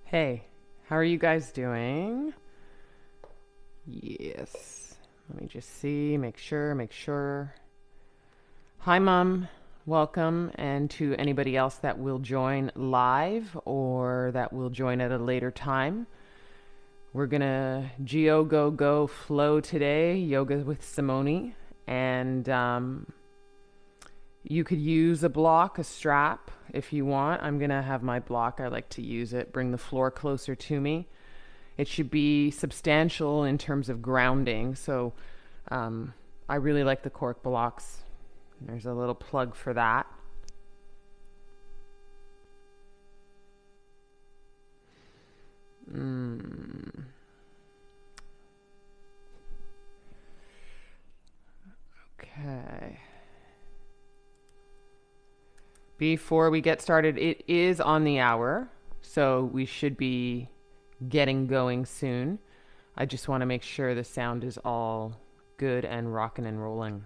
Hey, how are you guys doing? Yes. Let me just see, make sure. Hi, Mom. Welcome. And to anybody else that will join live or that will join at a later time. We're going to go flow today, yoga with Simone. And you could use a block, a strap, if you want. I'm going to have my block. I like to use it. Bring the floor closer to me. It should be substantial in terms of grounding. So I really like the cork blocks. There's a little plug for that. Okay. Before we get started, it is on the hour, so we should be getting going soon. I just want to make sure the sound is all good and rocking and rolling.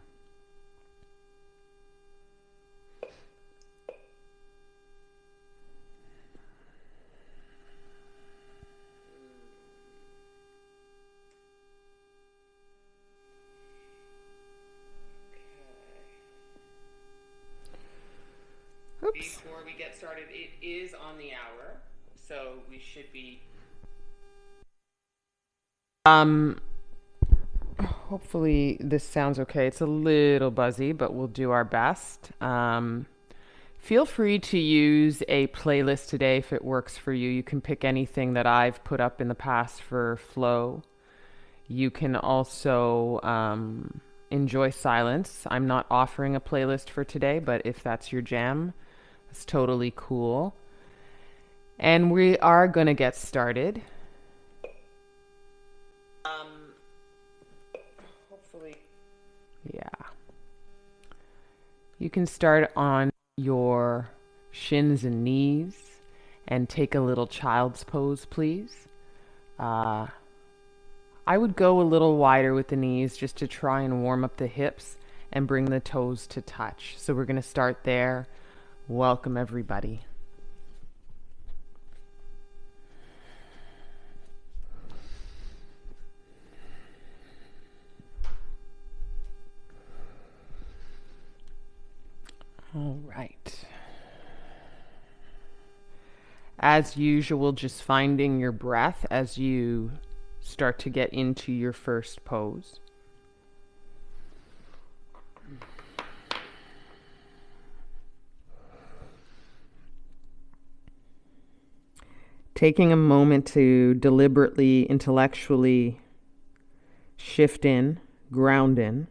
Oops. Before we get started, it is on the hour, so we should be hopefully this sounds okay. It's a little buzzy, but we'll do our best. Feel free to use a playlist today if it works for you. You can pick anything that I've put up in the past for flow. You can also enjoy silence. I'm not offering a playlist for today, but if that's your jam, it's totally cool. And we are going to get started. Hopefully. Yeah. You can start on your shins and knees and take a little child's pose, please. I would go a little wider with the knees just to try and warm up the hips and bring the toes to touch. So we're going to start there. Welcome, everybody. All right. As usual, just finding your breath as you start to get into your first pose. Taking a moment to deliberately, intellectually shift in, ground in.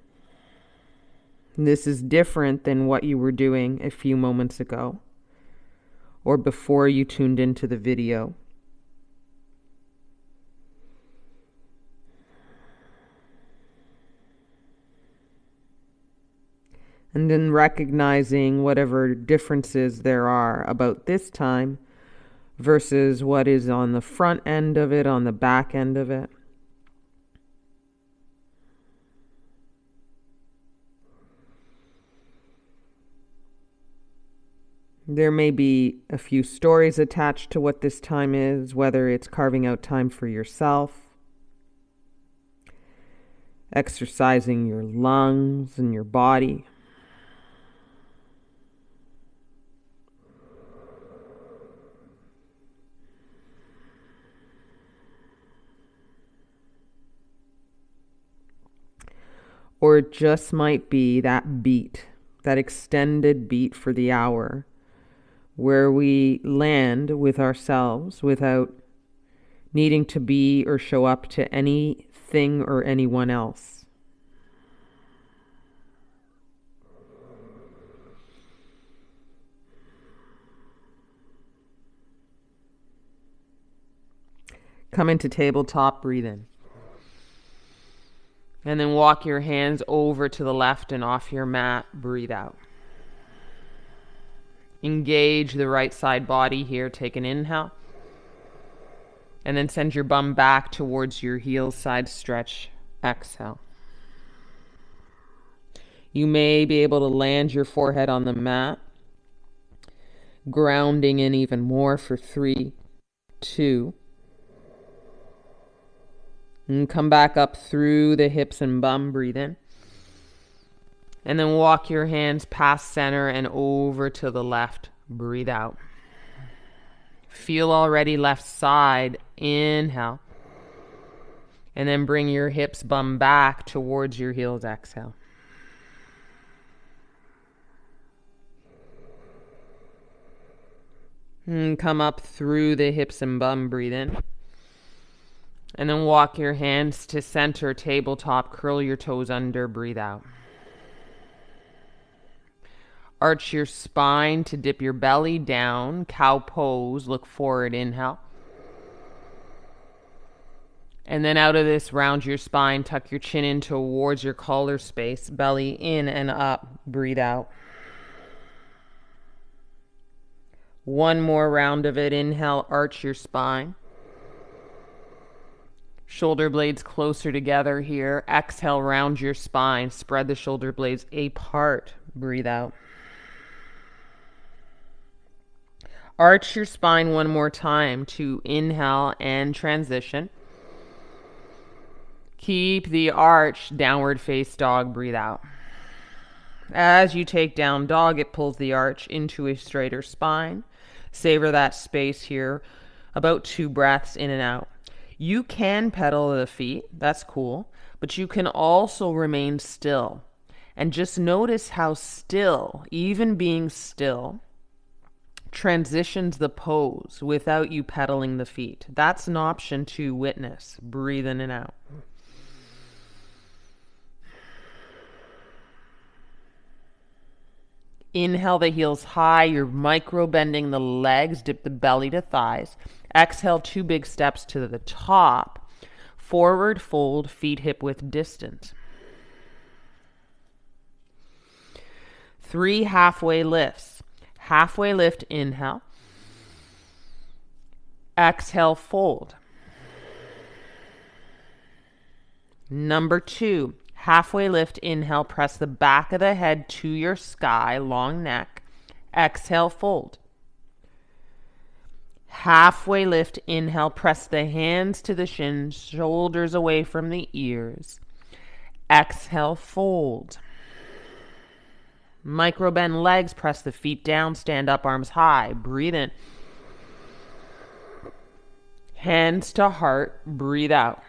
This is different than what you were doing a few moments ago or before you tuned into the video. And then recognizing whatever differences there are about this time versus what is on the front end of it, on the back end of it. There may be a few stories attached to what this time is, whether it's carving out time for yourself, exercising your lungs and your body, or it just might be that beat, that extended beat for the hour, where we land with ourselves without needing to be or show up to anything or anyone else. Come into tabletop, breathe in. And then walk your hands over to the left and off your mat, breathe out. Engage the right side body here. Take an inhale. And then send your bum back towards your heels, side stretch. Exhale. You may be able to land your forehead on the mat, grounding in even more for 3, 2. And come back up through the hips and bum. Breathe in. And then walk your hands past center and over to the left. Breathe out. Feel already left side. Inhale. And then bring your hips, bum back towards your heels. Exhale. And come up through the hips and bum. Breathe in. And then walk your hands to center, tabletop. Curl your toes under. Breathe out. Arch your spine to dip your belly down. Cow pose. Look forward. Inhale. And then out of this, round your spine. Tuck your chin in towards your collar space. Belly in and up. Breathe out. One more round of it. Inhale. Arch your spine. Shoulder blades closer together here. Exhale. Round your spine. Spread the shoulder blades apart. Breathe out. Arch your spine one more time to inhale and transition. Keep the arch, downward face dog. Breathe out. As you take down dog, it pulls the arch into a straighter spine. Savor that space here. About 2 breaths in and out. You can pedal the feet. That's cool. But you can also remain still. And just notice how still, even being still, transitions the pose without you pedaling the feet. That's an option to witness. Breathe in and out. Inhale the heels high. You're micro bending the legs. Dip the belly to thighs. Exhale 2 big steps to the top. Forward fold, feet hip width distance. 3 halfway lifts. Halfway lift, inhale. Exhale, fold. Number 2, halfway lift, inhale. Press the back of the head to your sky, long neck. Exhale, fold. Halfway lift, inhale. Press the hands to the shins, shoulders away from the ears. Exhale, fold. Micro bend legs, press the feet down, stand up, arms high. Breathe in. Hands to heart, breathe out.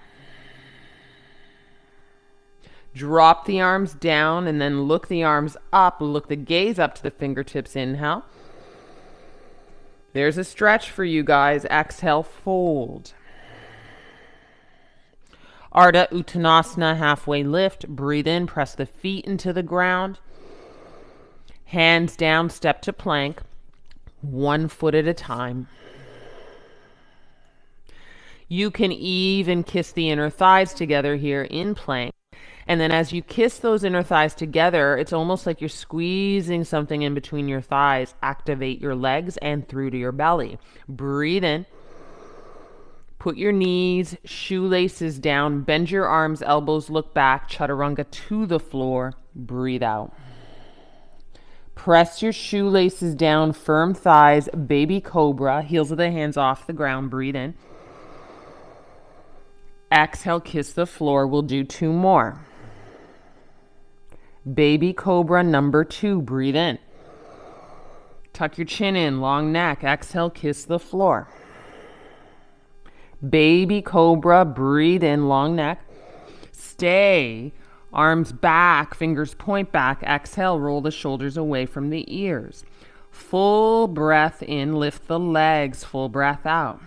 Drop the arms down and then look the arms up. Look the gaze up to the fingertips. Inhale. There's a stretch for you guys. Exhale, fold. Ardha Uttanasana, halfway lift. Breathe in, press the feet into the ground. Hands down, step to plank. 1 foot at a time. You can even kiss the inner thighs together here in plank. And then as you kiss those inner thighs together, it's almost like you're squeezing something in between your thighs. Activate your legs and through to your belly. Breathe in. Put your knees, shoelaces down. Bend your arms, elbows look back. Chaturanga to the floor. Breathe out. Press your shoelaces down, firm thighs, baby cobra, heels of the hands off the ground. Breathe in. Exhale, kiss the floor. We'll do 2 more. Baby cobra number 2. Breathe in. Tuck your chin in, long neck. Exhale, kiss the floor. Baby cobra, breathe in, long neck. Stay. Arms back, fingers point back. Exhale, roll the shoulders away from the ears. Full breath in, lift the legs. Full breath out.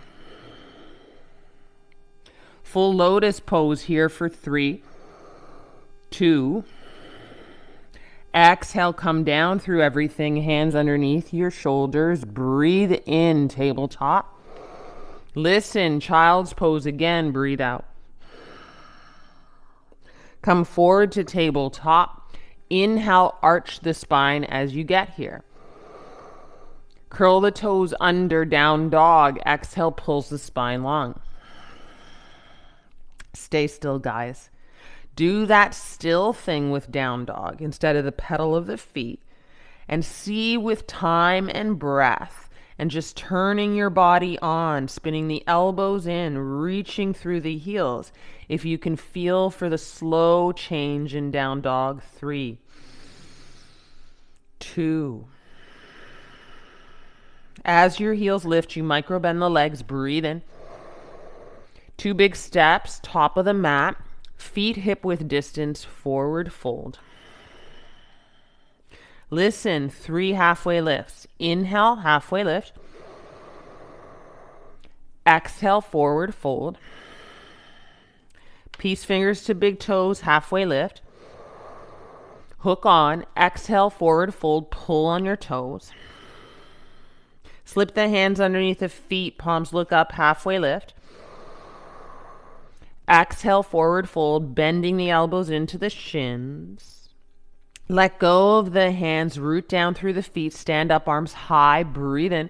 Full lotus pose here for 3, 2. Exhale, come down through everything. Hands underneath your shoulders. Breathe in, tabletop. Listen, child's pose again. Breathe out. Come forward to tabletop. Inhale, arch the spine as you get here. Curl the toes under, down dog. Exhale, pulls the spine long. Stay still, guys. Do that still thing with down dog instead of the pedal of the feet, and see with time and breath and just turning your body on, spinning the elbows in, reaching through the heels. If you can feel for the slow change in down dog. 3, 2. As your heels lift, you micro bend the legs, breathe in. 2 big steps, top of the mat, feet hip width distance, forward fold. Listen, 3 halfway lifts. Inhale, halfway lift. Exhale, forward fold. Peace fingers to big toes, halfway lift. Hook on, exhale, forward fold, pull on your toes. Slip the hands underneath the feet, palms look up, halfway lift. Exhale, forward fold, bending the elbows into the shins. Let go of the hands, root down through the feet, stand up, arms high, breathe in.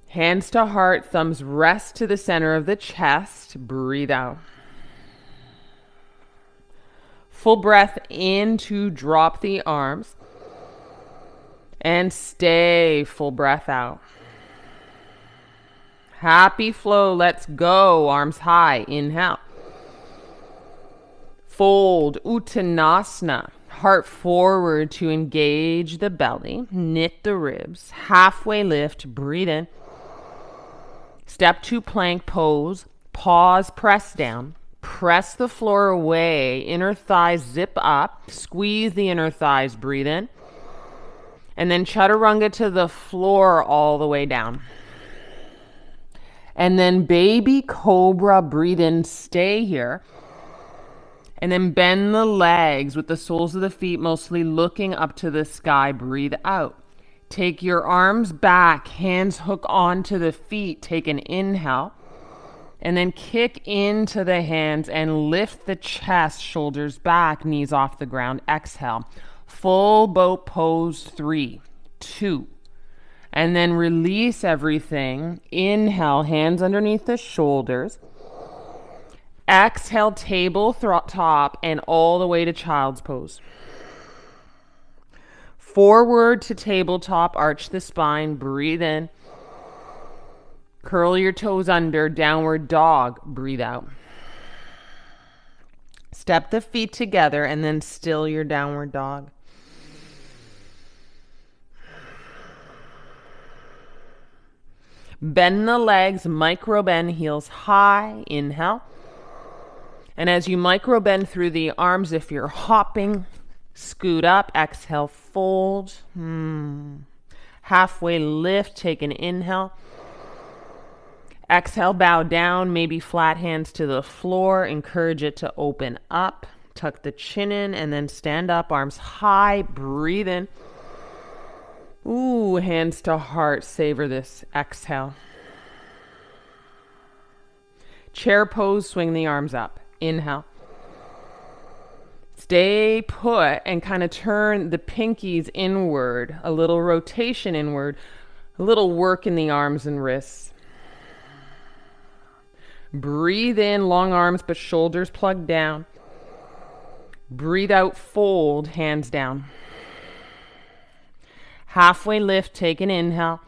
Hands to heart, thumbs rest to the center of the chest, breathe out. Full breath in to drop the arms. And stay, full breath out. Happy flow, let's go, arms high, inhale. Fold, Uttanasana, heart forward to engage the belly, knit the ribs, halfway lift, breathe in. Step 2 plank pose, pause, press down, press the floor away, inner thighs zip up, squeeze the inner thighs, breathe in. And then chaturanga to the floor all the way down. And then baby cobra, breathe in, stay here. And then bend the legs with the soles of the feet mostly looking up to the sky. Breathe out. Take your arms back, hands hook onto the feet. Take an inhale. And then kick into the hands and lift the chest, shoulders back, knees off the ground. Exhale. Full boat pose. 3, 2. And then release everything. Inhale, hands underneath the shoulders. Exhale, table top and all the way to child's pose. Forward to tabletop, arch the spine, breathe in. Curl your toes under, downward dog, breathe out. Step the feet together and then still your downward dog. Bend the legs, micro bend, heels high, inhale. And as you micro bend through the arms, if you're hopping, scoot up, exhale, fold. Halfway lift, take an inhale. Exhale, bow down, maybe flat hands to the floor. Encourage it to open up. Tuck the chin in and then stand up, arms high, breathe in. Ooh, hands to heart, savor this. Exhale. Chair pose, swing the arms up. Inhale. Stay put and kind of turn the pinkies inward, a little rotation inward, a little work in the arms and wrists. Breathe in, long arms but shoulders plugged down. Breathe out, fold, hands down. Halfway lift, take an inhale.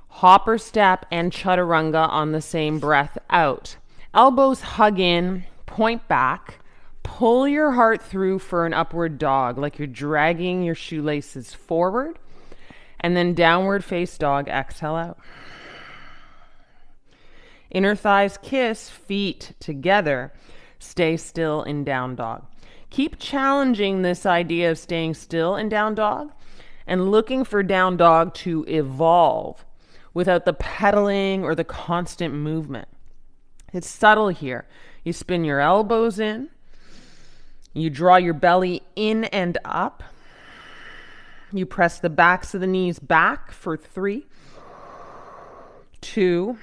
Hopper step and chaturanga on the same breath out. Elbows hug in, point back. Pull your heart through for an upward dog, like you're dragging your shoelaces forward. And then downward face dog, exhale out. Inner thighs kiss, feet together. Stay still in down dog. Keep challenging this idea of staying still in down dog and looking for down dog to evolve without the pedaling or the constant movement. It's subtle here. You spin your elbows in. You draw your belly in and up. You press the backs of the knees back for 3, 2,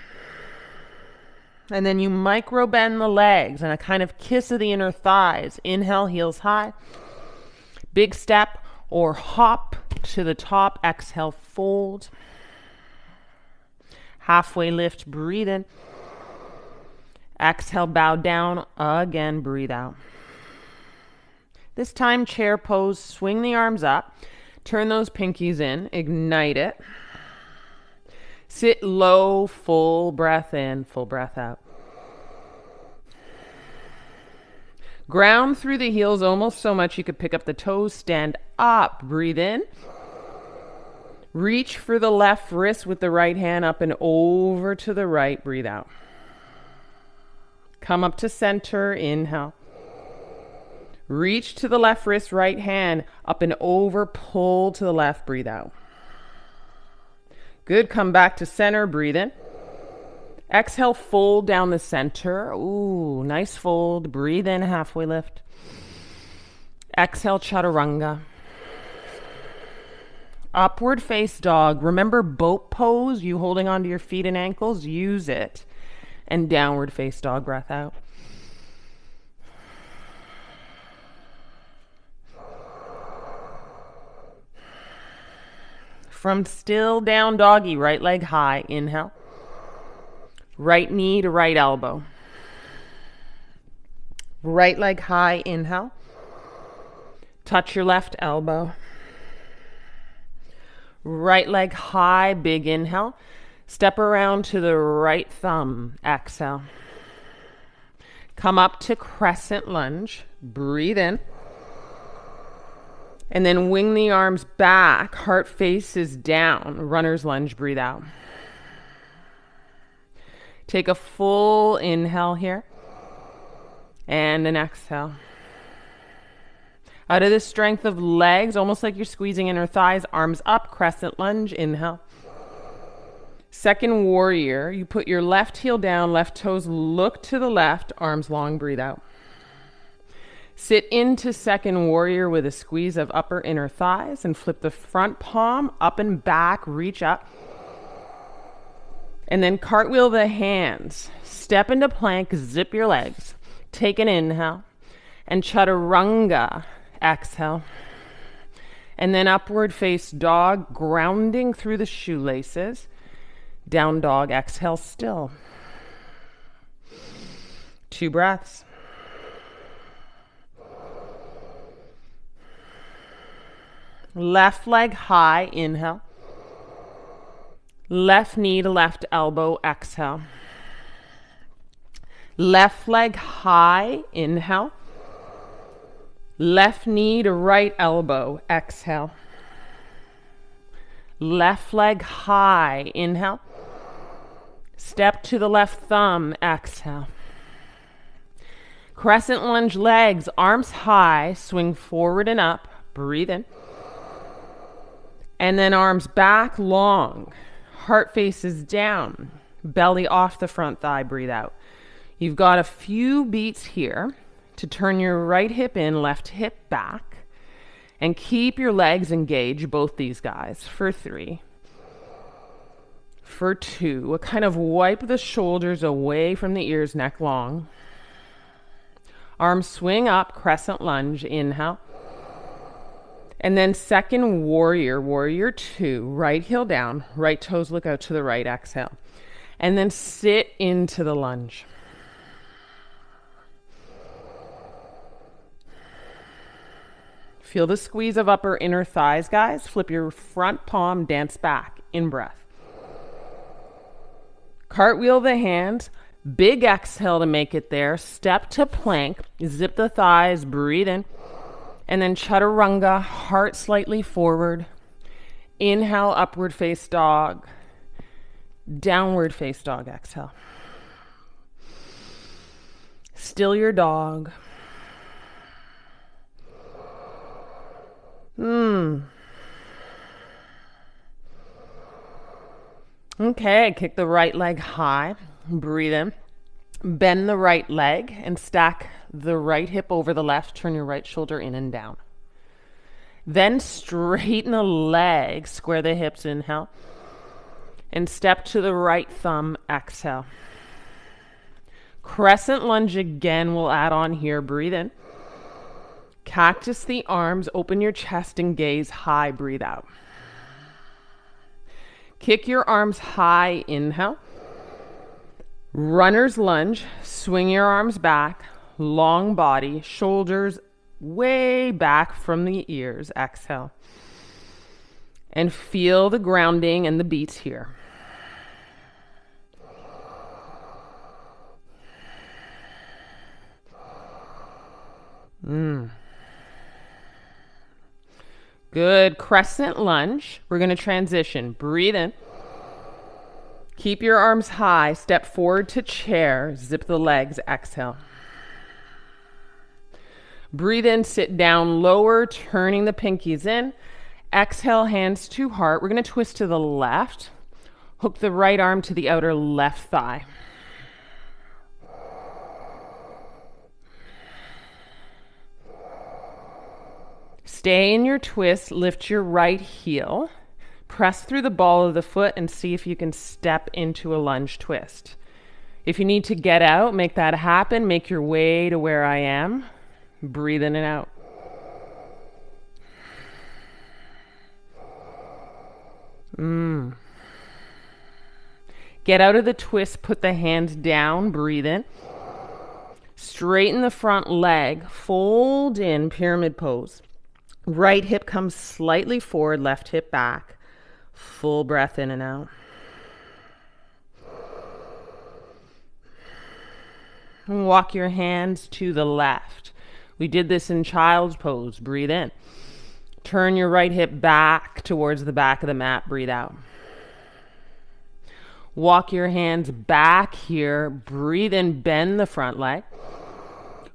and then you micro bend the legs and a kind of kiss of the inner thighs. Inhale, heels high. Big step or hop to the top. Exhale, fold. Halfway lift, breathe in. Exhale, bow down. Again, breathe out. This time, chair pose, swing the arms up. Turn those pinkies in, ignite it. Sit low, full breath in, full breath out. Ground through the heels almost so much you could pick up the toes, stand up, breathe in. Reach for the left wrist with the right hand up and over to the right, breathe out. Come up to center, inhale. Reach to the left wrist, right hand, up and over, pull to the left, breathe out. Good, come back to center, breathe in. Exhale, fold down the center. Ooh, nice fold. Breathe in, halfway lift. Exhale, chaturanga. Upward face dog. Remember boat pose, you holding onto your feet and ankles, use it. And downward face dog, breath out. From still down doggy, right leg high, inhale. Right knee to right elbow. Right leg high, inhale. Touch your left elbow. Right leg high, big inhale. Step around to the right thumb, exhale. Come up to crescent lunge, breathe in. And then wing the arms back, heart faces down, runner's lunge, breathe out. Take a full inhale here. And an exhale. Out of the strength of legs, almost like you're squeezing inner thighs, arms up, crescent lunge, inhale. Second warrior, you put your left heel down, left toes look to the left, arms long, breathe out. Sit into second warrior with a squeeze of upper inner thighs and flip the front palm up and back, reach up. And then cartwheel the hands. Step into plank, zip your legs. Take an inhale. And chaturanga, exhale. And then upward face dog, grounding through the shoelaces. Down dog, exhale still. 2 breaths. Left leg high, inhale. Left knee to left elbow, exhale. Left leg high, inhale. Left knee to right elbow, exhale. Left leg high, inhale. Step to the left thumb, exhale. Crescent lunge legs, arms high, swing forward and up, breathe in. And then arms back long, heart faces down, belly off the front thigh, breathe out. You've got a few beats here to turn your right hip in, left hip back, and keep your legs engaged, both these guys, for 3. For 2, kind of wipe the shoulders away from the ears, neck long. Arms swing up, crescent lunge, inhale. And then second warrior, warrior 2, right heel down, right toes look out to the right, exhale. And then sit into the lunge. Feel the squeeze of upper inner thighs, guys. Flip your front palm, dance back, in breath. Cartwheel the hands, big exhale to make it there. Step to plank, zip the thighs, breathe in. And then chaturanga, heart slightly forward. Inhale, upward face dog. Downward face dog, exhale. Still your dog. Okay, kick the right leg high. Breathe in. Bend the right leg and stack the right hip over the left. Turn your right shoulder in and down. Then straighten the leg, square the hips, inhale. And step to the right thumb, exhale. Crescent lunge again, we'll add on here. Breathe in. Cactus the arms, open your chest and gaze high, breathe out. Kick your arms high, inhale. Runner's lunge, swing your arms back, long body, shoulders way back from the ears. Exhale. And feel the grounding and the beats here. Good. Crescent lunge. We're going to transition. Breathe in. Keep your arms high. Step forward to chair. Zip the legs. Exhale. Breathe in. Sit down lower, turning the pinkies in. Exhale, hands to heart. We're going to twist to the left. Hook the right arm to the outer left thigh. Stay in your twist. Lift your right heel. Press through the ball of the foot and see if you can step into a lunge twist. If you need to get out, make that happen. Make your way to where I am. Breathe in and out. Get out of the twist. Put the hands down. Breathe in. Straighten the front leg. Fold in, pyramid pose. Right hip comes slightly forward, left hip back. Full breath in and out. And walk your hands to the left. We did this in child's pose. Breathe in. Turn your right hip back towards the back of the mat. Breathe out. Walk your hands back here. Breathe in, bend the front leg.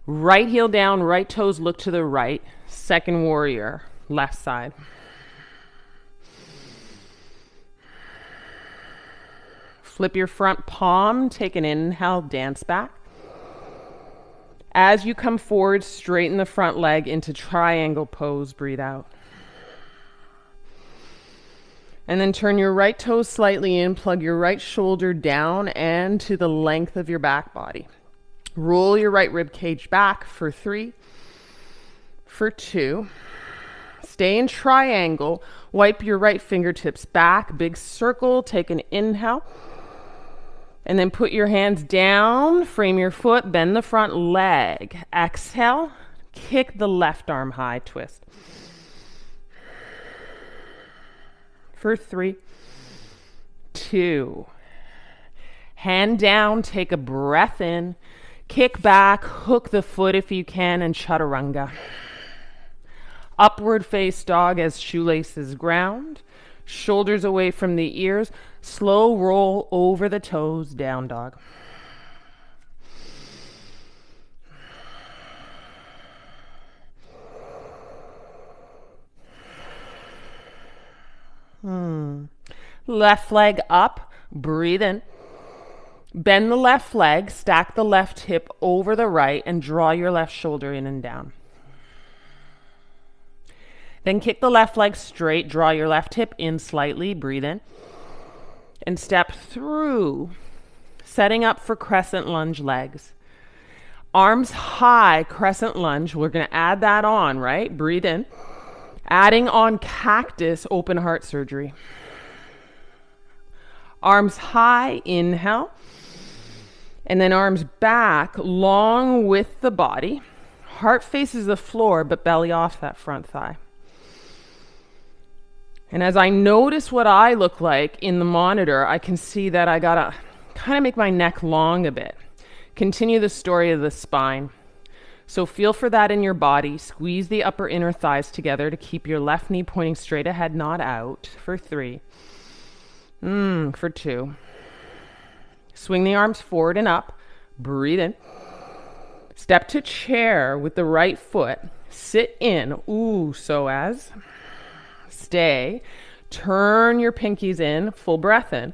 Right heel down, right toes look to the right. Second warrior, left side. Flip your front palm, take an inhale, dance back. As you come forward, straighten the front leg into triangle pose, breathe out. And then turn your right toes slightly in, plug your right shoulder down and to the length of your back body. Roll your right rib cage back for 3, for 2. Stay in triangle. Wipe your right fingertips back. Big circle. Take an inhale. And then put your hands down. Frame your foot. Bend the front leg. Exhale. Kick the left arm high. Twist. For 3, 2. Hand down. Take a breath in. Kick back, hook the foot if you can, and chaturanga. Upward face dog as shoelaces ground. Shoulders away from the ears. Slow roll over the toes, down dog. Left leg up, breathe in. Bend the left leg, stack the left hip over the right, and draw your left shoulder in and down. Then kick the left leg straight, draw your left hip in slightly, breathe in. And step through, setting up for crescent lunge legs. Arms high, crescent lunge. We're going to add that on, right? Breathe in. Adding on cactus, open heart surgery. Arms high, inhale. And then arms back, long with the body. Heart faces the floor, but belly off that front thigh. And as I notice what I look like in the monitor, I can see that I gotta kind of make my neck long a bit. Continue the story of the spine. So feel for that in your body. Squeeze the upper inner thighs together to keep your left knee pointing straight ahead, not out. For 3. For 2. Swing the arms forward and up. Breathe in. Step to chair with the right foot. Sit in. So as. Stay. Turn your pinkies in. Full breath in.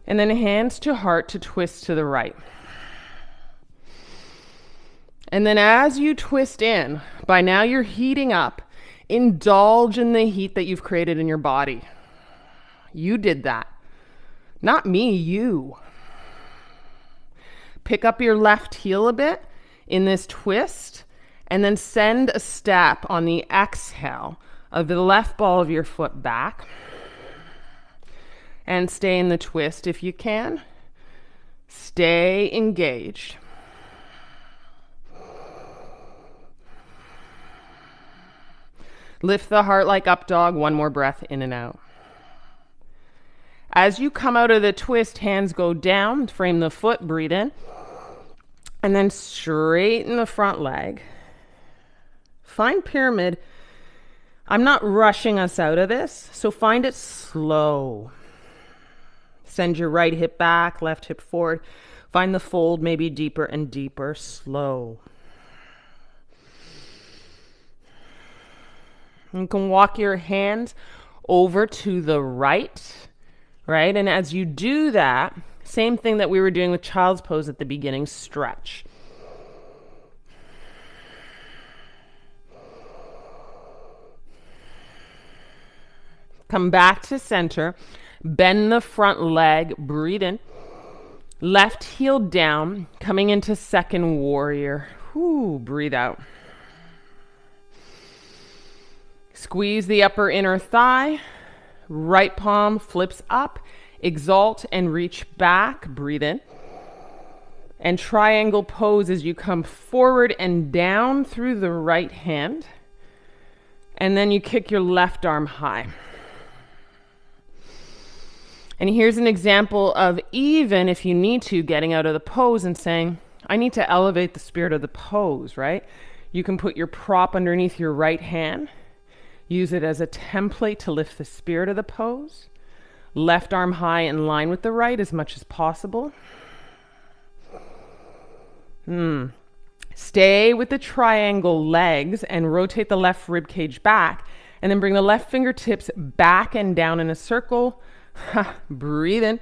And then hands to heart to twist to the right. And then as you twist in, by now you're heating up. Indulge in the heat that you've created in your body. You did that. Not me, you. Pick up your left heel a bit in this twist, and then send a step on the exhale of the left ball of your foot back. And stay in the twist if you can. Stay engaged. Lift the heart like up dog. One more breath in and out. As you come out of the twist, hands go down, frame the foot, breathe in. And then straighten the front leg. Find pyramid. I'm not rushing us out of this, so find it slow. Send your right hip back, left hip forward. Find the fold maybe deeper and deeper, slow. You can walk your hands over to the right, right? And as you do that, same thing that we were doing with child's pose at the beginning, stretch. Come back to center, bend the front leg, breathe in. Left heel down, coming into second warrior. Whew, breathe out. Squeeze the upper inner thigh. Right palm flips up. Exalt and reach back. Breathe in. And triangle pose as you come forward and down through the right hand. And then you kick your left arm high. And here's an example of, even if you need to, getting out of the pose and saying, I need to elevate the spirit of the pose, right? You can put your prop underneath your right hand. Use it as a template to lift the spirit of the pose. Left arm high in line with the right as much as possible. Stay with the triangle legs and rotate the left rib cage back. And then bring the left fingertips back and down in a circle. Breathe in.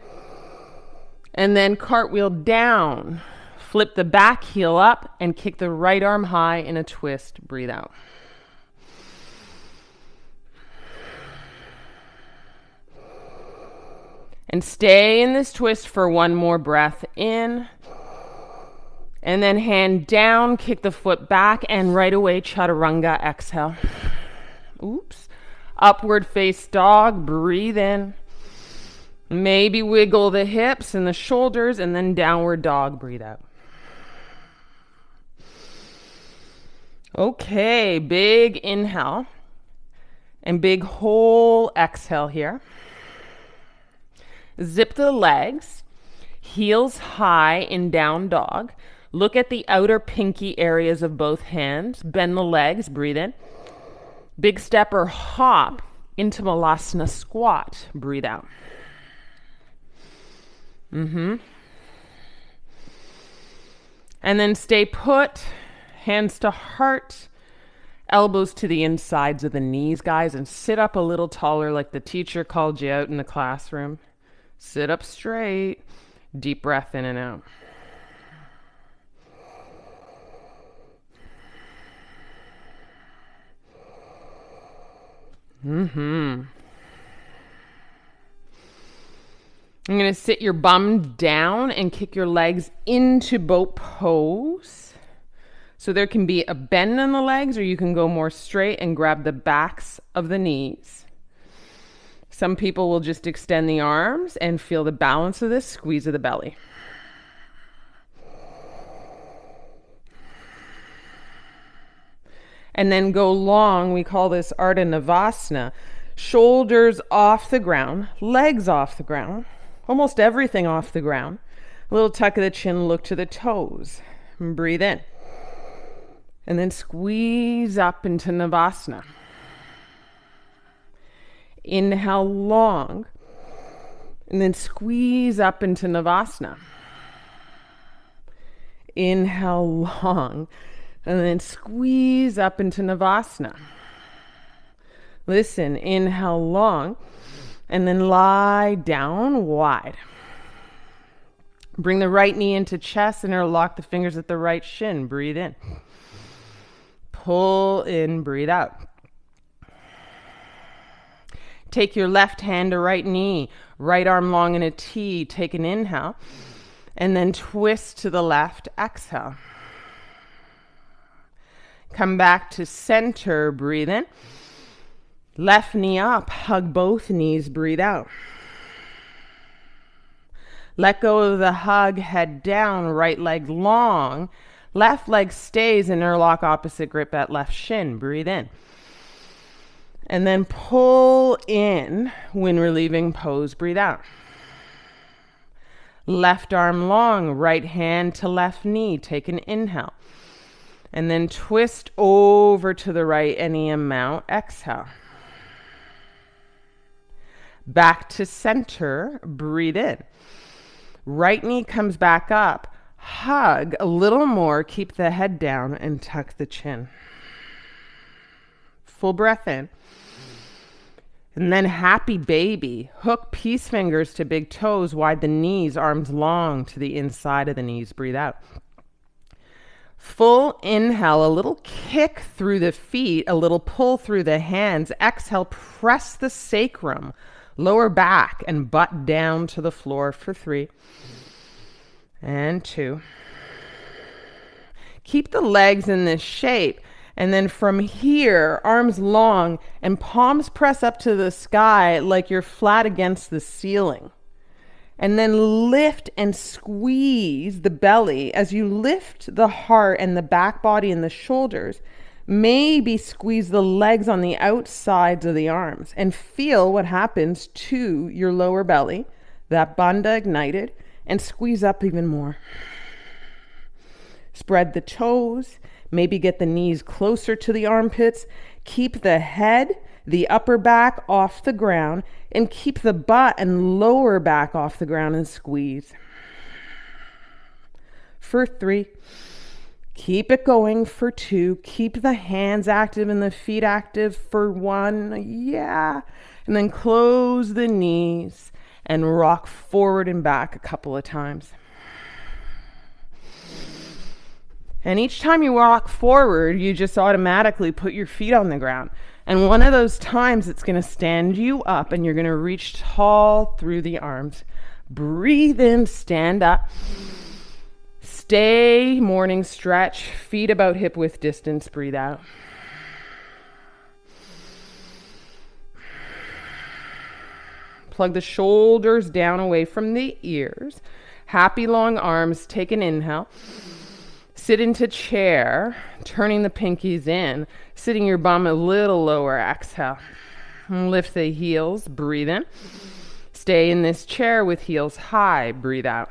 And then cartwheel down. Flip the back heel up and kick the right arm high in a twist. Breathe out. And stay in this twist for one more breath in. And then hand down, kick the foot back, and right away, chaturanga, exhale. Oops. Upward face dog, breathe in. Maybe wiggle the hips and the shoulders, and then downward dog, breathe out. Okay, big inhale and big whole exhale here. Zip the legs, heels high in down dog. Look at the outer pinky areas of both hands. Bend the legs, breathe in. Big step or hop into Malasana squat, breathe out. And then stay put, hands to heart, elbows to the insides of the knees, guys, and sit up a little taller like the teacher called you out in the classroom. Sit up straight. Deep breath in and out. I'm going to sit your bum down and kick your legs into boat pose. So there can be a bend in the legs, or you can go more straight and grab the backs of the knees. Some people will just extend the arms and feel the balance of this squeeze of the belly. And then go long. We call this Ardha Navasana. Shoulders off the ground, legs off the ground, almost everything off the ground. A little tuck of the chin, look to the toes. And breathe in. And then squeeze up into Navasana. Inhale long. And then squeeze up into Navasana. Inhale long. And then squeeze up into Navasana. Listen, inhale long. And then lie down wide. Bring the right knee into chest and interlock the fingers at the right shin. Breathe in. Pull in, breathe out. Take your left hand to right knee, right arm long in a T. Take an inhale. And then twist to the left, exhale. Come back to center, breathe in. Left knee up, hug both knees, breathe out. Let go of the hug, head down, right leg long. Left leg stays, interlock opposite grip at left shin. Breathe in. And then pull in when relieving pose. Breathe out. Left arm long, right hand to left knee. Take an inhale. And then twist over to the right any amount. Exhale. Back to center. Breathe in. Right knee comes back up. Hug a little more. Keep the head down and tuck the chin. Full breath in. And then happy baby. Hook peace fingers to big toes, wide the knees, arms long to the inside of the knees. Breathe out. Full inhale, a little kick through the feet, a little pull through the hands. Exhale, press the sacrum, lower back and butt down to the floor for 3 and 2. Keep the legs in this shape. And then from here, arms long and palms press up to the sky like you're flat against the ceiling. And then lift and squeeze the belly as you lift the heart and the back body and the shoulders. Maybe squeeze the legs on the outsides of the arms and feel what happens to your lower belly, that bandha ignited, and squeeze up even more. Spread the toes. Maybe get the knees closer to the armpits. Keep the head, the upper back off the ground, and keep the butt and lower back off the ground and squeeze. For 3. Keep it going for 2. Keep the hands active and the feet active for 1. Yeah. And then close the knees and rock forward and back a couple of times. And each time you walk forward, you just automatically put your feet on the ground. And one of those times it's going to stand you up and you're going to reach tall through the arms. Breathe in, stand up. Stay, morning stretch, feet about hip width distance. Breathe out. Plug the shoulders down away from the ears. Happy long arms. Take an inhale. Sit into chair, turning the pinkies in, sitting your bum a little lower. Exhale. And lift the heels. Breathe in. Stay in this chair with heels high. Breathe out.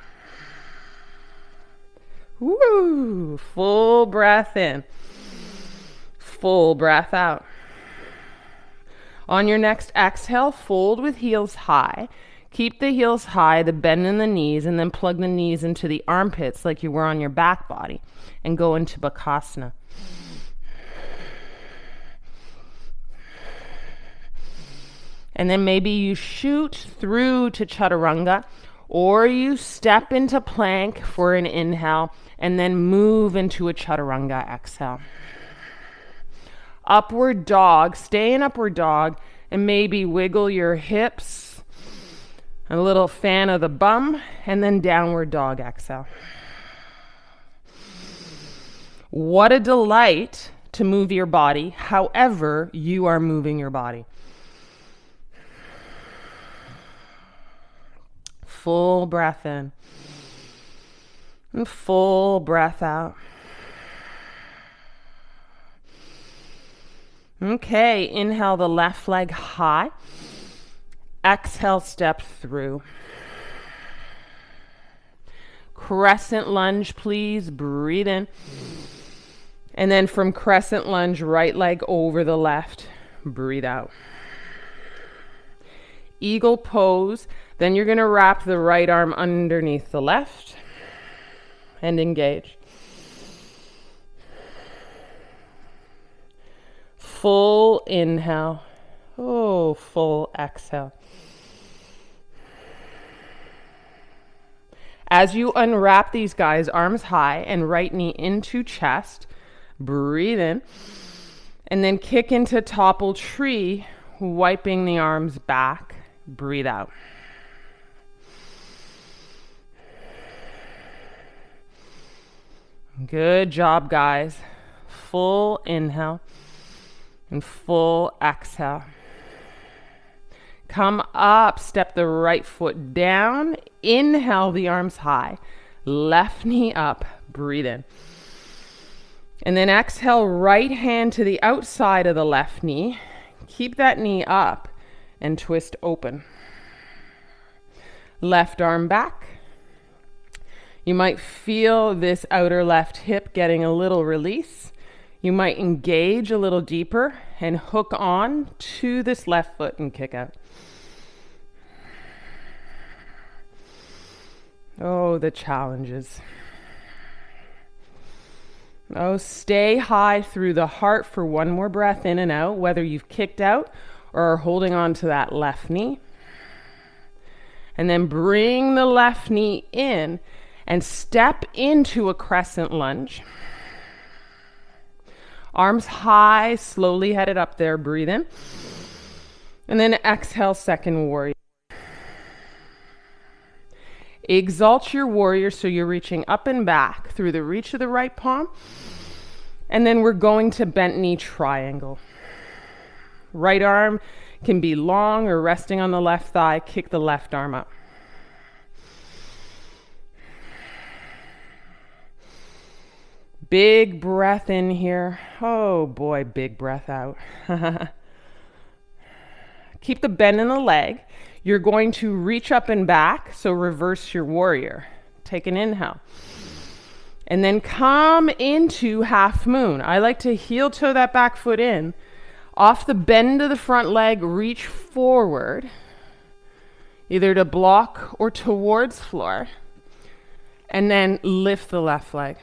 Woo! Full breath in. Full breath out. On your next exhale, fold with heels high. Keep the heels high, the bend in the knees, and then plug the knees into the armpits like you were on your back body and go into Bakasana. And then maybe you shoot through to Chaturanga, or you step into plank for an inhale and then move into a Chaturanga exhale. Upward dog, stay in upward dog and maybe wiggle your hips. A little fan of the bum, and then downward dog exhale. What a delight to move your body however you are moving your body. Full breath in. And full breath out. Okay, inhale the left leg high. Exhale, step through. Crescent lunge, please. Breathe in. And then from crescent lunge, right leg over the left. Breathe out. Eagle pose. Then you're going to wrap the right arm underneath the left and engage. Full inhale. Oh, full exhale. As you unwrap these guys, arms high and right knee into chest, breathe in, and then kick into topple tree, wiping the arms back, breathe out. Good job, guys. Full inhale and full exhale. Come up, step the right foot down. Inhale the arms high. Left knee up, breathe in. And then exhale, right hand to the outside of the left knee. Keep that knee up and twist open. Left arm back. You might feel this outer left hip getting a little release. You might engage a little deeper and hook on to this left foot and kick out. Oh, the challenges. Oh, stay high through the heart for one more breath in and out, whether you've kicked out or are holding on to that left knee. And then bring the left knee in and step into a crescent lunge. Arms high, slowly headed up there, breathe in. And then exhale, second warrior. Exalt your warrior so you're reaching up and back through the reach of the right palm. And then we're going to bent knee triangle. Right arm can be long or resting on the left thigh. Kick the left arm up. Big breath in here. Oh boy, big breath out. Keep the bend in the leg. You're going to reach up and back, so reverse your warrior. Take an inhale. And then come into half moon. I like to heel toe that back foot in. Off the bend of the front leg, reach forward, either to block or towards floor. And then lift the left leg.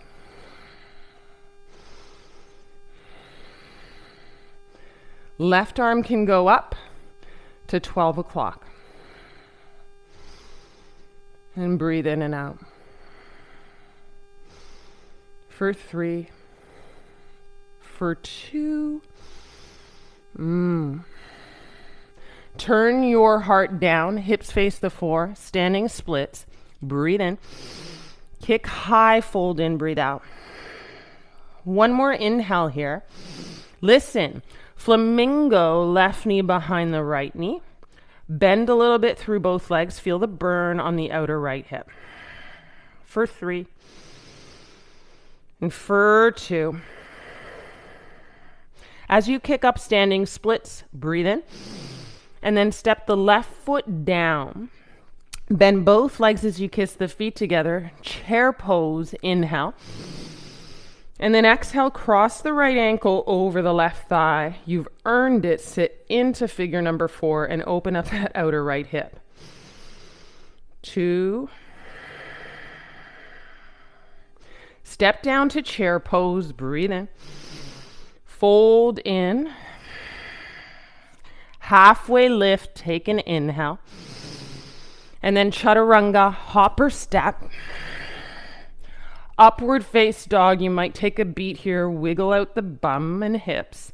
Left arm can go up to 12 o'clock. And breathe in and out. For 3, for 2. Turn your heart down, hips face the floor, standing splits. Breathe in. Kick high, fold in, breathe out. One more inhale here. Listen, flamingo, left knee behind the right knee. Bend a little bit through both legs. Feel the burn on the outer right hip. For 3. And for 2. As you kick up standing splits, breathe in. And then step the left foot down. Bend both legs as you kiss the feet together. Chair pose, inhale. And then exhale, cross the right ankle over the left thigh. You've earned it. Sit into figure number 4 and open up that outer right hip. 2. Step down to chair pose. Breathe in. Fold in. Halfway lift. Take an inhale. And then chaturanga, hopper step. Upward face dog. You might take a beat here. Wiggle out the bum and hips.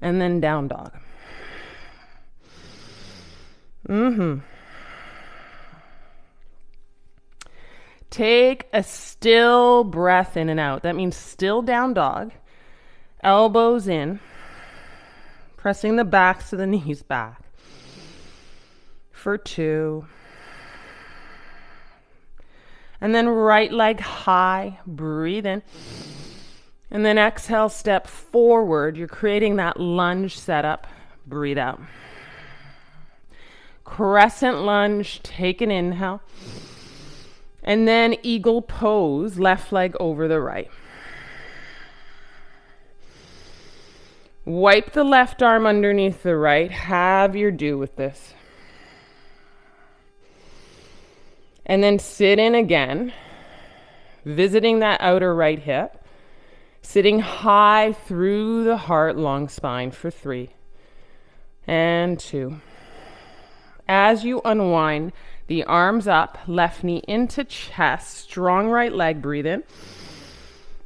And then down dog. Take a still breath in and out. That means still down dog. Elbows in. Pressing the backs of the knees back. For 2. And then right leg high, breathe in. And then exhale, step forward. You're creating that lunge setup. Breathe out. Crescent lunge, take an inhale. And then eagle pose, left leg over the right. Wipe the left arm underneath the right. Have your do with this. And then sit in again, visiting that outer right hip, sitting high through the heart, long spine for 3 and 2. As you unwind, the arms up, left knee into chest, strong right leg, breathe in,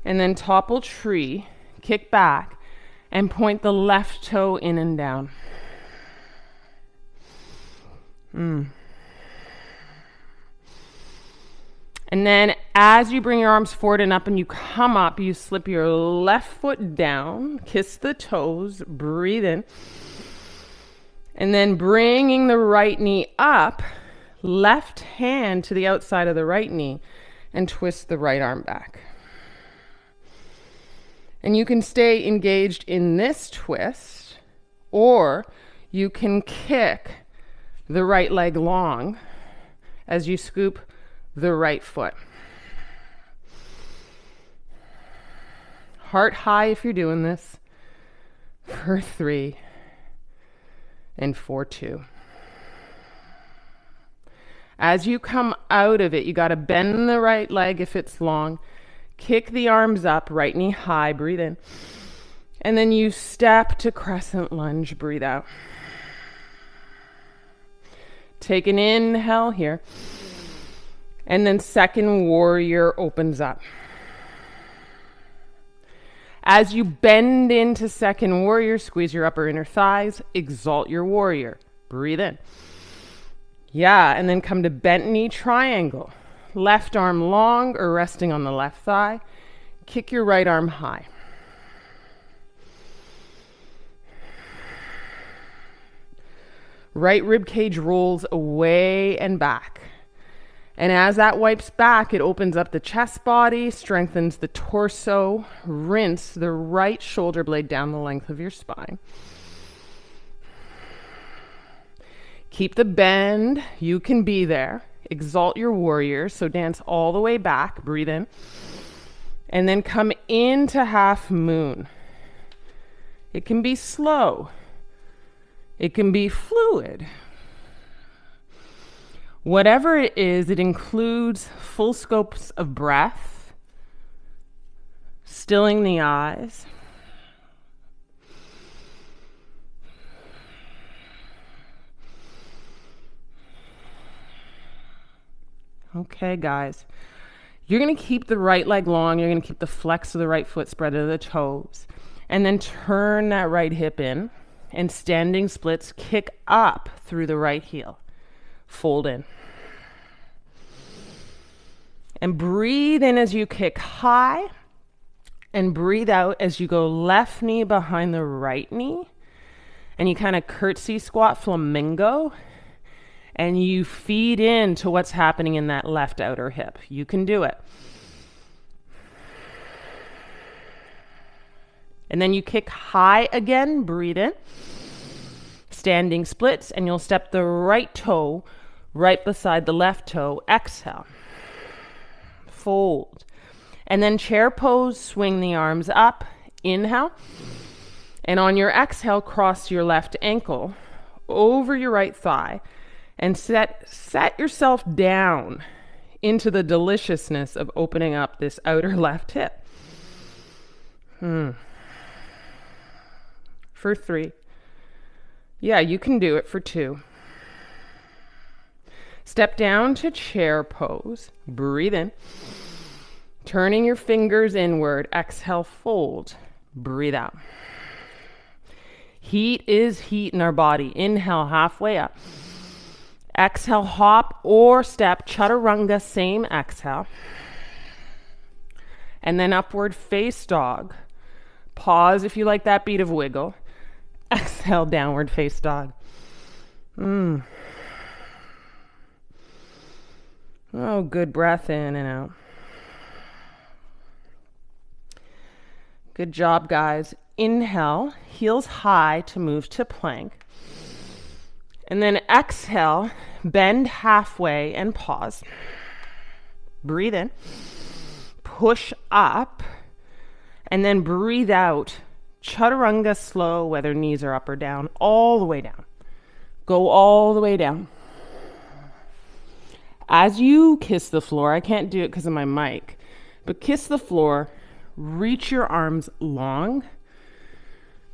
and then topple tree, kick back, and point the left toe in and down. And then as you bring your arms forward and up and you come up, you slip your left foot down, kiss the toes, breathe in. And then bringing the right knee up, left hand to the outside of the right knee, and twist the right arm back. And you can stay engaged in this twist, or you can kick the right leg long as you scoop the right foot. Heart high if you're doing this, for 3 and for 2. As you come out of it, you got to bend the right leg if it's long, kick the arms up, right knee high, breathe in, and then you step to crescent lunge, breathe out. Take an inhale here, and then second warrior opens up. As you bend into second warrior, squeeze your upper inner thighs, exalt your warrior. Breathe in. Yeah, and then come to bent knee triangle. Left arm long or resting on the left thigh. Kick your right arm high. Right rib cage rolls away and back. And as that wipes back, it opens up the chest body, strengthens the torso. Rinse the right shoulder blade down the length of your spine. Keep the bend. You can be there. Exalt your warrior. So dance all the way back. Breathe in. And then come into half moon. It can be slow. It can be fluid. Whatever it is, it includes full scopes of breath, stilling the eyes, okay, guys, you're going to keep the right leg long. You're going to keep the flex of the right foot, spread of the toes, and then turn that right hip in, and standing splits, kick up through the right heel. Fold in. And breathe in as you kick high, and breathe out as you go left knee behind the right knee, and you kind of curtsy squat flamingo, and you feed into what's happening in that left outer hip. You can do it. And then you kick high again, breathe in. Standing splits, and you'll step the right toe right beside the left toe. Exhale. Fold. And then chair pose, swing the arms up. Inhale. And on your exhale, cross your left ankle over your right thigh and set yourself down into the deliciousness of opening up this outer left hip. For 3. Yeah, you can do it for 2. Step down to chair pose. Breathe in. Turning your fingers inward. Exhale, fold. Breathe out. Heat is heat in our body. Inhale, halfway up. Exhale, hop or step. Chaturanga, same exhale. And then upward face dog. Pause if you like that beat of wiggle. Exhale, downward face dog. Oh, good breath in and out. Good job, guys. Inhale, heels high to move to plank. And then exhale, bend halfway and pause. Breathe in. Push up. And then breathe out. Chaturanga slow, whether knees are up or down, all the way down. Go all the way down. As you kiss the floor, I can't do it because of my mic, but kiss the floor, reach your arms long,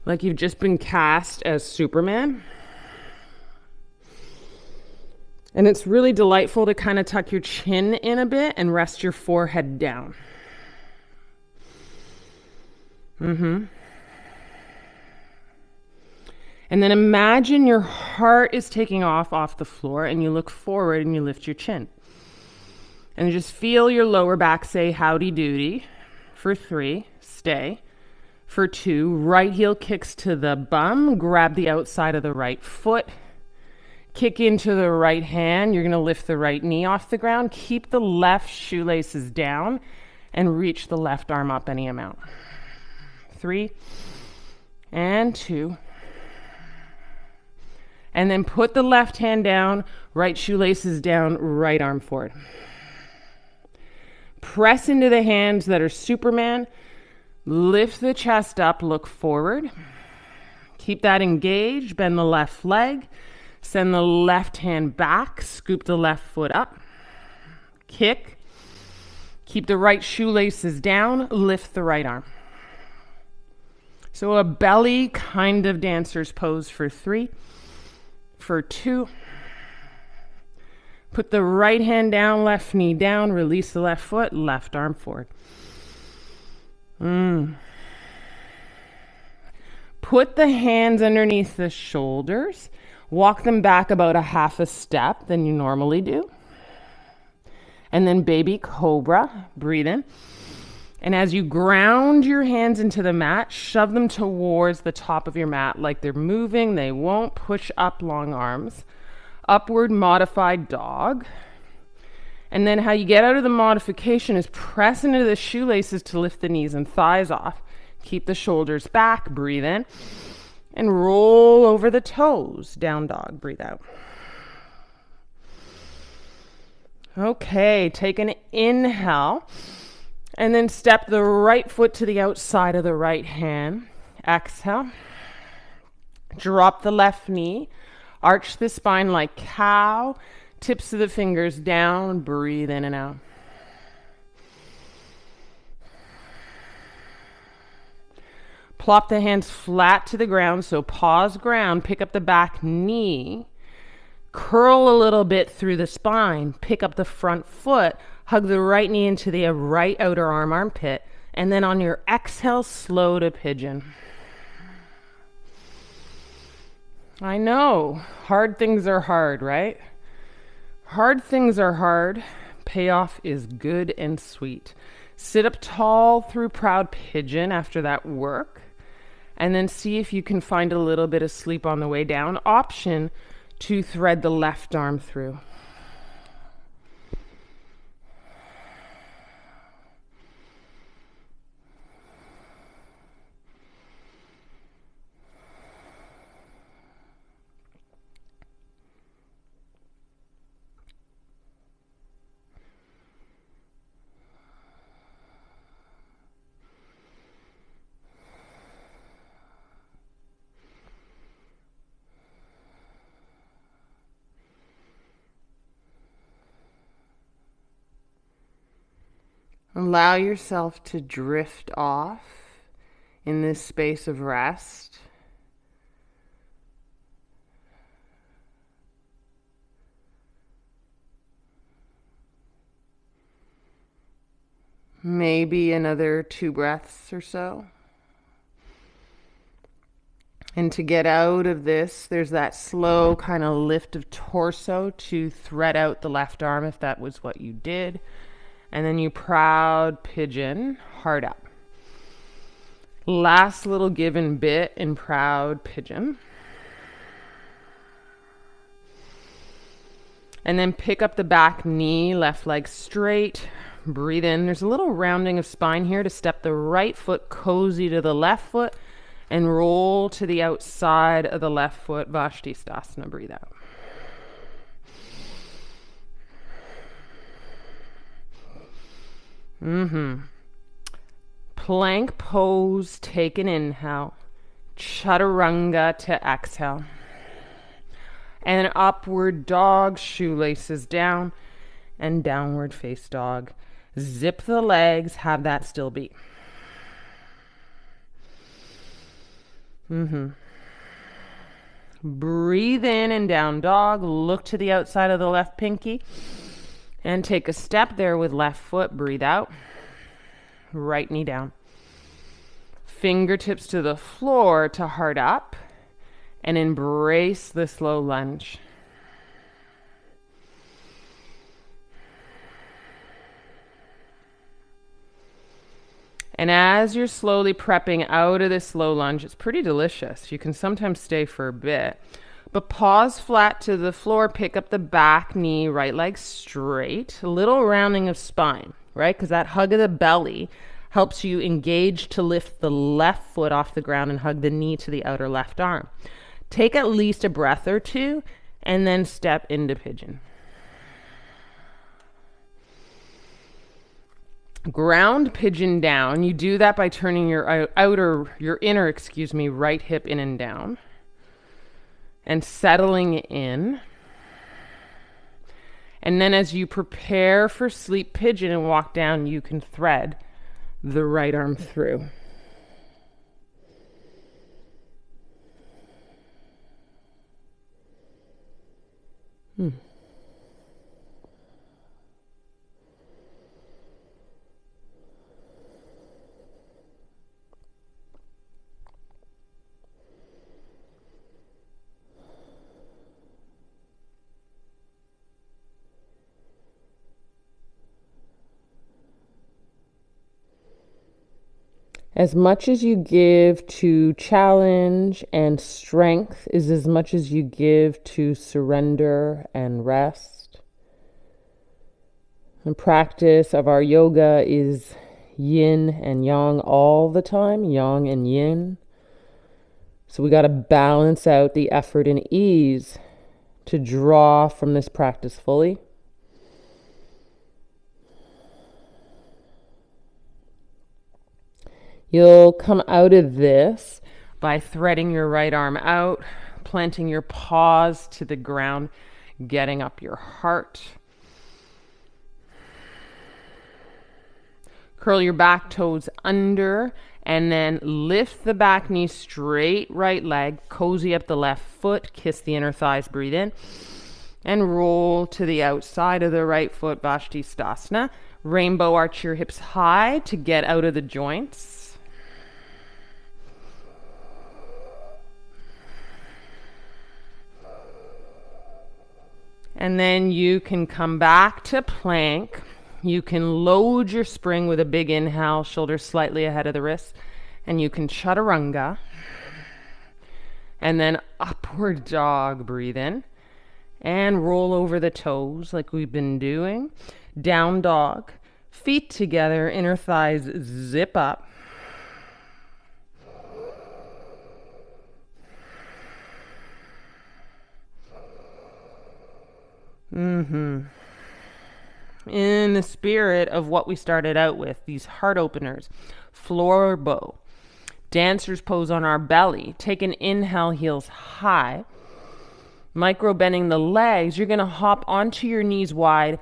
like you've just been cast as Superman. And it's really delightful to kind of tuck your chin in a bit and rest your forehead down. And then imagine your heart is taking off the floor, and you look forward and you lift your chin. And just feel your lower back say howdy doody for 3, stay. For 2, right heel kicks to the bum, grab the outside of the right foot, kick into the right hand. You're going to lift the right knee off the ground, keep the left shoelaces down, and reach the left arm up any amount. 3 and 2. And then put the left hand down, right shoelaces down, right arm forward. Press into the hands that are Superman. Lift the chest up, look forward. Keep that engaged, bend the left leg. Send the left hand back, scoop the left foot up. Kick. Keep the right shoelaces down, lift the right arm. So a belly kind of dancer's pose for 3. For 2. Put the right hand down, left knee down, release the left foot, left arm forward. Put the hands underneath the shoulders. Walk them back about a half a step than you normally do. And then baby cobra, breathe in. And as you ground your hands into the mat, shove them towards the top of your mat like they're moving. They won't push up long arms. Upward modified dog. And then how you get out of the modification is press into the shoelaces to lift the knees and thighs off. Keep the shoulders back, breathe in. And roll over the toes, down dog, breathe out. Okay, take an inhale. And then step the right foot to the outside of the right hand. Exhale. Drop the left knee. Arch the spine like cow. Tips of the fingers down. Breathe in and out. Plop the hands flat to the ground. So pause ground. Pick up the back knee. Curl a little bit through the spine. Pick up the front foot. Hug the right knee into the right outer arm, armpit. And then on your exhale, slow to pigeon. I know, hard things are hard, right? Hard things are hard. Payoff is good and sweet. Sit up tall through proud pigeon after that work. And then see if you can find a little bit of sleep on the way down. Option to thread the left arm through. Allow yourself to drift off in this space of rest. Maybe another 2 breaths or so. And to get out of this, there's that slow kind of lift of torso to thread out the left arm if that was what you did. And then you proud pigeon, heart up. Last little give and bit in proud pigeon. And then pick up the back knee, left leg straight. Breathe in. There's a little rounding of spine here to step the right foot cozy to the left foot and roll to the outside of the left foot, Vashisthasana. Breathe out. Plank pose, take an inhale. Chaturanga to exhale. And upward dog, shoelaces down, and downward face dog. Zip the legs, have that still beat. Breathe in and down dog. Look to the outside of the left pinky. And take a step there with left foot. Breathe out. Right knee down. Fingertips to the floor to heart up. And embrace the slow lunge. And as you're slowly prepping out of this low lunge, it's pretty delicious. You can sometimes stay for a bit. But pause flat to the floor, pick up the back knee, right leg straight, a little rounding of spine, right? Because that hug of the belly helps you engage to lift the left foot off the ground and hug the knee to the outer left arm. Take at least a breath or two and then step into pigeon. Ground pigeon down. You do that by turning your inner right hip in and down and settling in. And then as you prepare for sleep pigeon and walk down, you can thread the right arm through. As much as you give to challenge and strength is as much as you give to surrender and rest. The practice of our yoga is yin and yang all the time, yang and yin. So we got to balance out the effort and ease to draw from this practice fully. You'll come out of this by threading your right arm out, planting your paws to the ground, getting up your heart. Curl your back toes under and then lift the back knee straight, right leg, cozy up the left foot, kiss the inner thighs, breathe in, and roll to the outside of the right foot, Vastisthasana. Rainbow arch your hips high to get out of the joints. And then you can come back to plank. You can load your spring with a big inhale, shoulders slightly ahead of the wrists. And you can chaturanga. And then upward dog, breathe in. And roll over the toes like we've been doing. Down dog. Feet together, inner thighs zip up. In the spirit of what we started out with, these heart openers, floor bow, dancer's pose on our belly. Take an inhale, heels high. Micro bending the legs. You're going to hop onto your knees wide,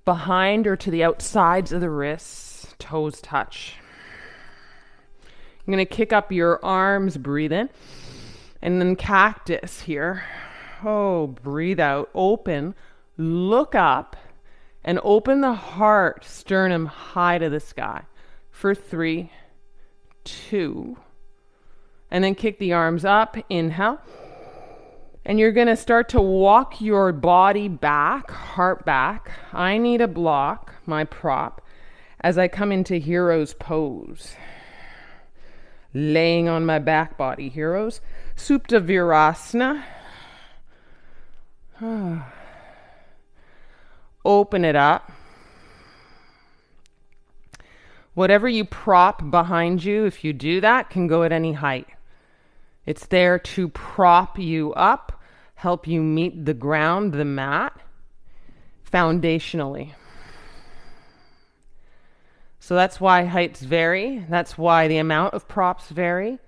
behind or to the outsides of the wrists. Toes touch. You're going to kick up your arms, breathe in. And then cactus here. Oh, breathe out, open. Look up and open the heart, sternum high to the sky for 3, 2, and then kick the arms up, inhale. And you're going to start to walk your body back, heart back. I need a block, my prop, as I come into hero's pose. Laying on my back body, heroes. Supta Virasana. Open it up. Whatever you prop behind you, if you do that, can go at any height. It's there to prop you up, help you meet the ground, the mat, foundationally. So that's why heights vary. That's why the amount of props vary.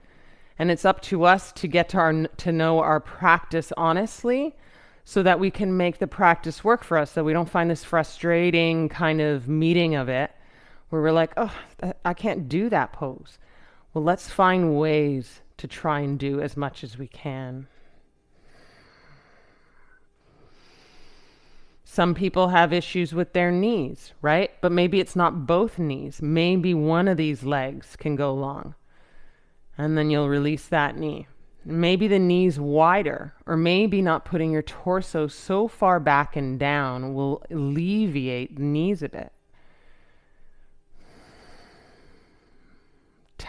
And it's up to us to get to know our practice honestly, so that we can make the practice work for us, so we don't find this frustrating kind of meeting of it where we're like, oh, I can't do that pose. Well, let's find ways to try and do as much as we can. Some people have issues with their knees, right? But maybe it's not both knees. Maybe one of these legs can go long. And then you'll release that knee. Maybe the knees wider, or maybe not putting your torso so far back and down will alleviate the knees a bit.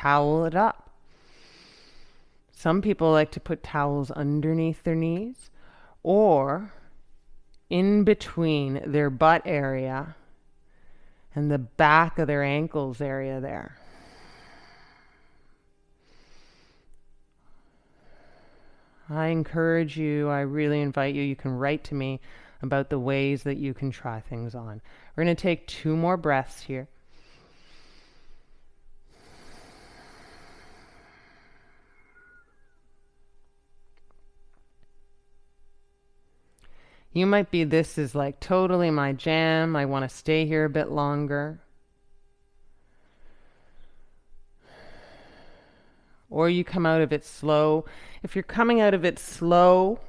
towel it up. Some people like to put towels underneath their knees or in between their butt area and the back of their ankles area there. I encourage you, I really invite you, you can write to me about the ways that you can try things on. We're going to take 2 more breaths here. You might be, this is like totally my jam. I want to stay here a bit longer. Or you come out of it slow. If you're coming out of it slow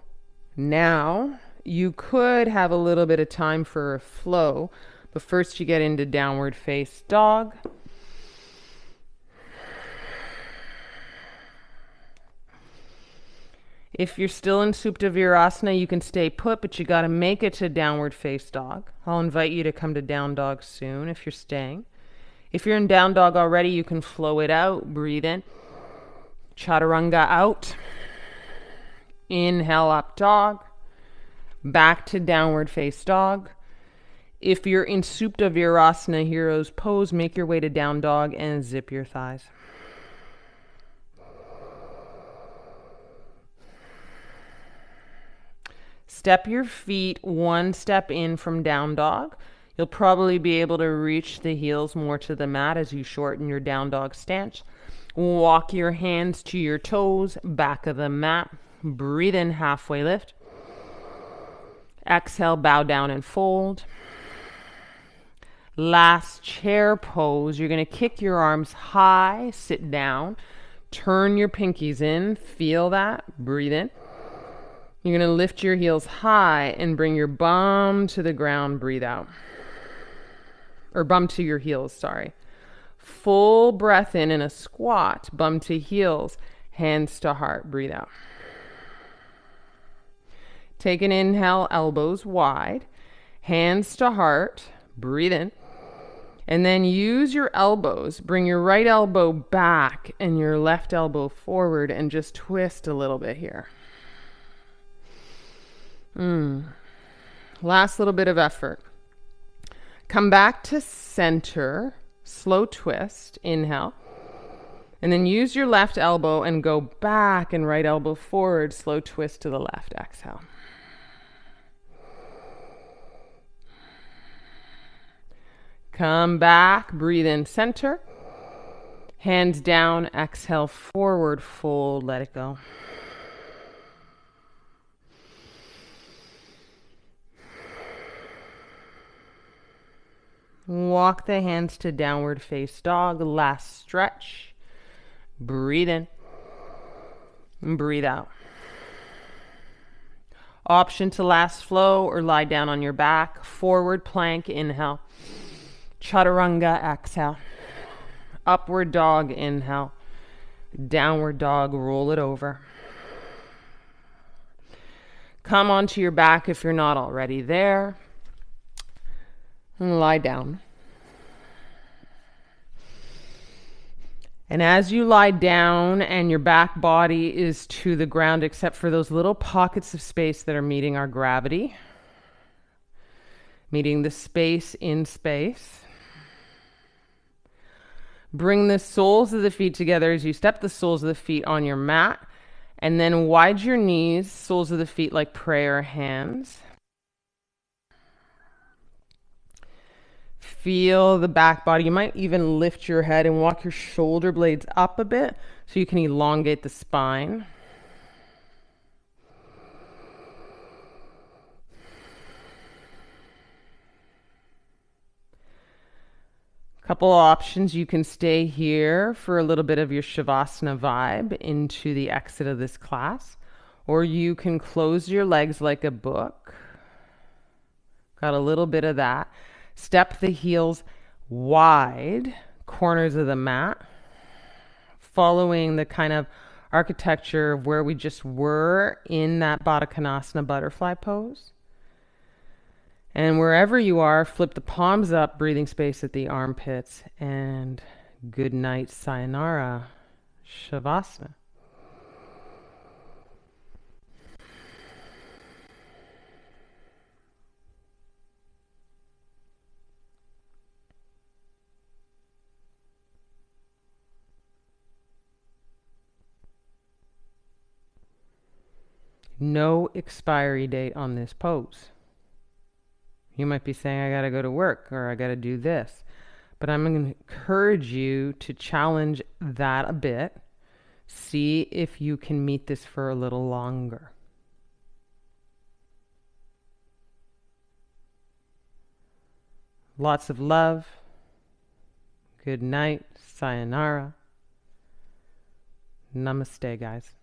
now, you could have a little bit of time for a flow, but first you get into downward face dog. If you're still in Supta Virasana, you can stay put, but you got to make it to downward face dog. I'll invite you to come to down dog soon if you're staying. If you're in down dog already, you can flow it out. Breathe in. Chaturanga out. Inhale up dog. Back to downward face dog. If you're in Supta Virasana hero's pose, make your way to down dog and zip your thighs. Step your feet 1 step in from down dog. You'll probably be able to reach the heels more to the mat as you shorten your down dog stance. Walk your hands to your toes, back of the mat. Breathe in, halfway lift. Exhale, bow down and fold. Last chair pose. You're going to kick your arms high, sit down. Turn your pinkies in. Feel that. Breathe in. You're going to lift your heels high and bring your bum to the ground. Breathe out. Or bum to your heels, sorry. Full breath in a squat. Bum to heels. Hands to heart. Breathe out. Take an inhale, elbows wide. Hands to heart. Breathe in. And then use your elbows. Bring your right elbow back and your left elbow forward and just twist a little bit here. Last little bit of effort. Come back to center, slow twist, inhale. And then use your left elbow and go back and right elbow forward, slow twist to the left, exhale. Come back, breathe in center. Hands down, exhale forward, fold, let it go. Walk the hands to downward face dog. Last stretch. Breathe in. And breathe out. Option to last flow or lie down on your back. Forward plank, inhale. Chaturanga, exhale. Upward dog, inhale. Downward dog, roll it over. Come onto your back if you're not already there. And lie down. And as you lie down and your back body is to the ground, except for those little pockets of space that are meeting our gravity, meeting the space in space, bring the soles of the feet together as you step the soles of the feet on your mat, and then wide your knees, soles of the feet like prayer hands. Feel the back body. You might even lift your head and walk your shoulder blades up a bit so you can elongate the spine. Couple options. You can stay here for a little bit of your Shavasana vibe into the exit of this class, or you can close your legs like a book. Got a little bit of that. Step the heels wide, corners of the mat, following the kind of architecture of where we just were in that Baddha Konasana butterfly pose. And wherever you are, flip the palms up, breathing space at the armpits, and Good night, sayonara, shavasana. No expiry date on this pose. You might be saying, I got to go to work or I got to do this. But I'm going to encourage you to challenge that a bit. See if you can meet this for a little longer. Lots of love. Good night. Sayonara. Namaste, guys.